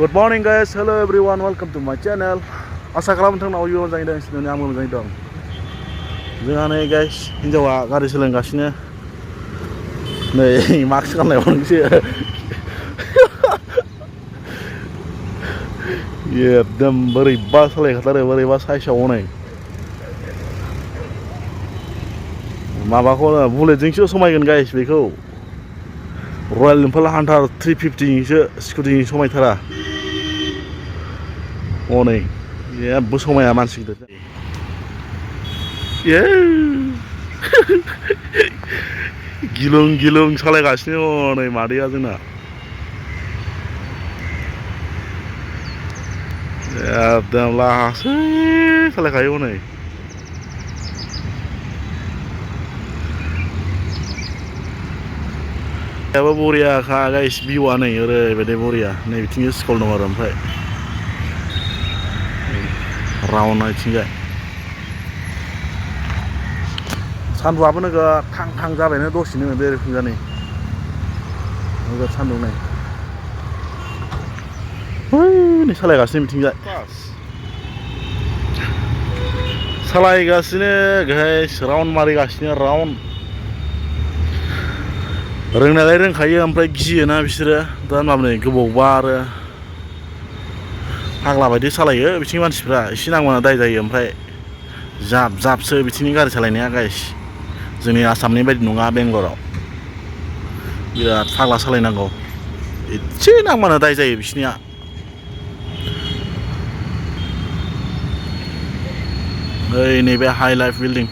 Good morning guys, hello everyone, welcome to my channel. Asa खालामो नोंथांनाव इयुन मोजाङै दं सिनोनि आंबो मोजाङै दं. जोंहा नै guys हिनजावा गारि सोलोंगासिनो. नै मास्क गाननायाव नोंसो. एकदम बोरैबा सालायखाथारो बोरैबा साइसआव नै. माबाखौ बुलेटजोंसो समायगोन guys बेखौ. रयेल एनफिल्ड हान्टार 350 सो स्कुटिनि समायथारा. हनै जेबो समाया मानसि गिदिर. गिलुं गिलुं सालायगासिनो हनै मादैया जोंना. एकदम लासै सालायखायो हनै. याबो बरियाखा गाइस भिउआ नै ओरैबायदि बरिया. नै बिथिं स्कुल दं आरो ओमफ्राय राउन्ड आथिंजाय सान्दुंआबो नोगोद थां थां जाबायनो दसेनो बे रोखोमजानि नोगोद सान्दुं नै. नै सालायगासिनो बिथिंजाय सालायगासिनो गाइस राउन्ड मारिगासिनो राउन्ड. रोंनायालाय रोंखायो ओमफ्राय गियोना बिसोरो दा माबोरै गोबावबा आरो फाग्ला बायदि सालायो बिथिंनि मानसिफ्रा. एसे नांबानो दाय जायो ओमफ्राय जाब जाबसो बिथिंनि गारि सालायनाया गाइस. जोंनि आसामनि बायदि नङा बेंगलराव बिराद फाग्ला सालायनांगौ. एसे नांबानो दाय जायो बिसनिया. ओइ नैबे हाइ लाइफ बिल्डिं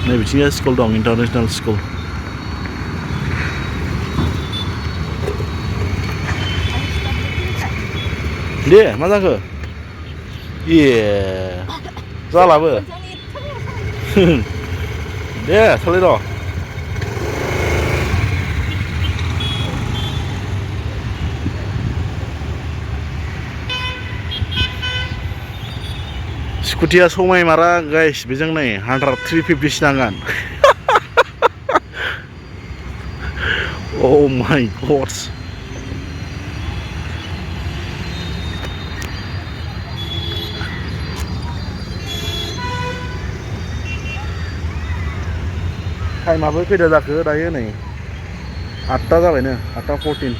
नै बिथिंजाय स्कुल दं इन्टारनेसनेल स्कुल. दे मा जाखो? जालाबो. दे सालाय र'. स्कुटिया समायमारा गाइस बेजों नै 350 नांगोन. Oh my god. टाइमाबो खैथा जाखो दायो नै 8टा जाबायनो 8:14.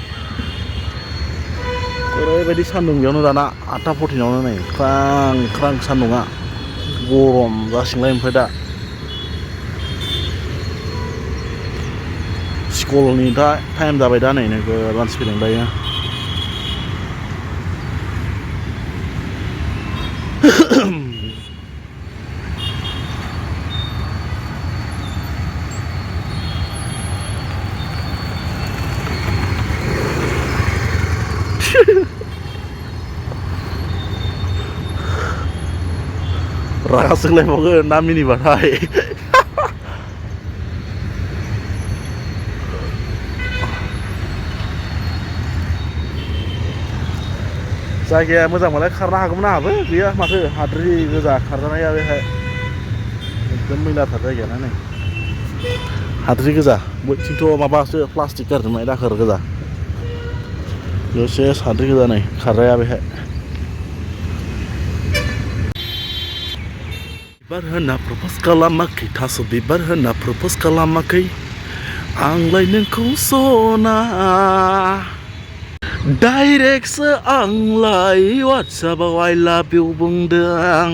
ओरैबायदि सान्दुं बेयावनो दाना 8:14आवनो नै ख्रां ख्रां सान्दुङा गरम जासिगोनलाय ओमफ्राय दा. स्कुलनि दा टाइम जाबाय दा नै नोगोद मानसि फैदों दायो. रागा जोंलायबावगोन ना मिनिबाथाय. जायगाया मोजांबालाय खारनो हागौमोन आंहाबो. गैया माथो हाद्रि गोजा खारजानाया बेहाय. एकदम मैलाथार जायगायानो नै हाद्रि गोजा. बयथिंथ' माबासो प्लास्टिक गारजोबनाय दाखोर गोजा. दसे हाद्रि गोजा नै खारजाया बेहाय. बिबार होना प्रप'ज खालामाखै थास' बिबार होना प्रप'ज खालामाखै आंलाय नोंखौ सना डाइरेक्टसो आंलाय वाट्सएपआव I love you बुंदों.